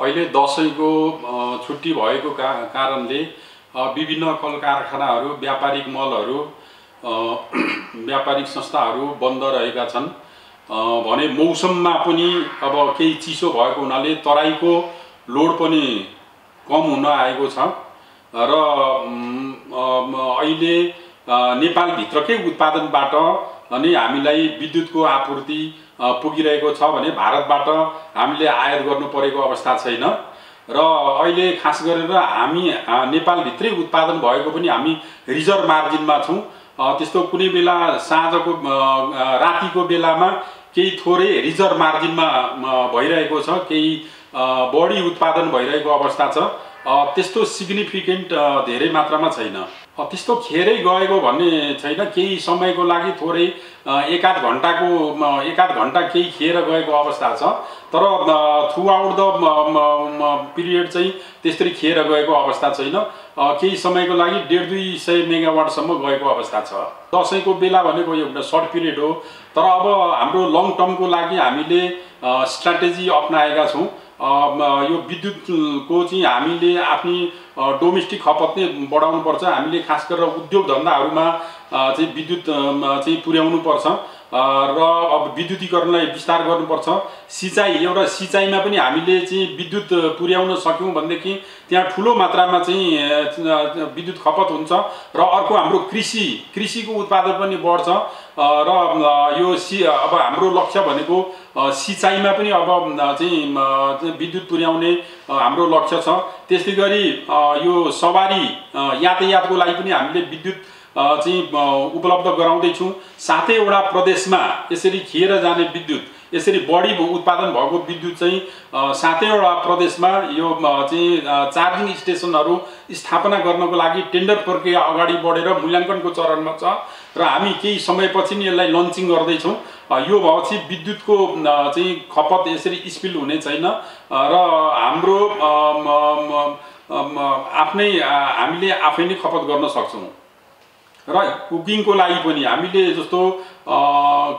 अहिले दशैंको छुट्टी भएको कारणले विभिन्न कल कारखानाहरू, व्यापारिक मलहरू, व्यापारिक संस्थाहरू बन्द रहेका छन्। भने मौसममा पनि अब केही चिसो भएको हुनाले तराईको लोड पनि कम हुन आएको छ र अहिले नेपालभित्रकै उत्पादनबाट अनि हामीलाई विद्युतको आपूर्ति पुगिरहेको छ भने भारतबाट हामीले आयात गर्नु परेको अवस्था छैन र अहिले खास गरेर हामी नेपालभित्रै उत्पादन भएको पनि हामी रिजर्भ मार्जिनमा छौं। त्यस्तो कुनै बेला साँझको रातिको बेलामा केही थोरै रिजर्भ मार्जिनमा भइरहेको छ, केही बढी उत्पादन भइरहेको अवस्था छ। त्यस्तो सिग्निफिकेन्ट धेरै मात्रामा छैन। त्यस्तो खेरै गएको भन्ने छैन, केही समयको लागि थोरै एक आध घण्टा केही खेर गएको अवस्था छ, तर थ्रु आउट द पिरियड चाहिँ त्यसरी खेर गएको अवस्था छैन। केही समयको लागि 150-200 मेगावाटसम्म गएको अवस्था छ। दशैंको बेला भनेको एउटा सर्ट पिरियड हो, तर अब हाम्रो लङ टर्मको लागि हामीले स्ट्र्याटेजी अपनाएका छौं। यो विद्युतको चाहिँ हामीले आफ्नी डोमेस्टिक खपत नै बढाउनु पर्छ। हामीले खास गरेर उद्योग धन्दाहरूमा चाहिँ विद्युत चाहिँ पुर्याउनु पर्छ र अब विद्युतीकरणलाई विस्तार गर्नुपर्छ। सिँचाइमा पनि हामीले चाहिँ विद्युत पुर्याउन सक्यौं भनेदेखि त्यहाँ ठूलो मात्रामा चाहिँ विद्युत खपत हुन्छ र अर्को हाम्रो कृषिको उत्पादन पनि बढ्छ र यो अब हाम्रो लक्ष्य भनेको सिँचाइमा पनि अब चाहिँ विद्युत पुर्याउने हाम्रो लक्ष्य छ। त्यसै गरी यो सवारी यातायातको लागि पनि हामीले विद्युत चाहिँ उपलब्ध गराउँदैछौं। 7 वटा प्रदेशमा यसरी खेर जाने विद्युत, यसरी बढी उत्पादन भएको विद्युत चाहिँ 7 वटा प्रदेशमा यो चाहिँ चार्जिङ स्टेसनहरू स्थापना गर्नको लागि टेन्डर प्रक्रिया अगाडि बढेर मूल्याङ्कनको चरणमा छ र हामी केही समयपछि नै यसलाई लन्चिङ गर्दैछौं। यो भएपछि विद्युतको चाहिँ खपत यसरी स्पिल हुने छैन र हाम्रो हामीले आफै नै खपत गर्न सक्छौं। र कुकिङको लागि पनि हामीले जस्तो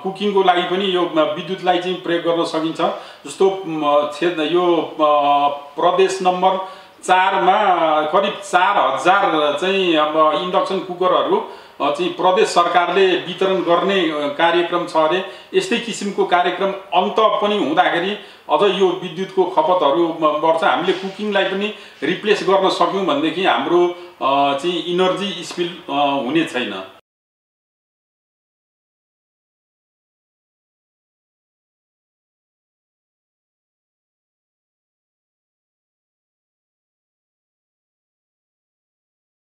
कुकिङको लागि पनि यो विद्युतलाई चाहिँ प्रयोग गर्न सकिन्छ। जस्तो यो प्रदेश नम्बर 4 मा करिब 4000 चाहिँ अब इन्डक्सन कुकरहरू चाहिँ प्रदेश सरकारले वितरण गर्ने कार्यक्रम छ अरे। यस्तै किसिमको कार्यक्रम अन्त पनि हुँदाखेरि अझ यो विद्युतको खपतहरू बढ्छ। हामीले कुकिङलाई पनि रिप्लेस गर्न सक्यौं भनेदेखि हाम्रो चाहिँ इनर्जी स्पिल हुने छैन।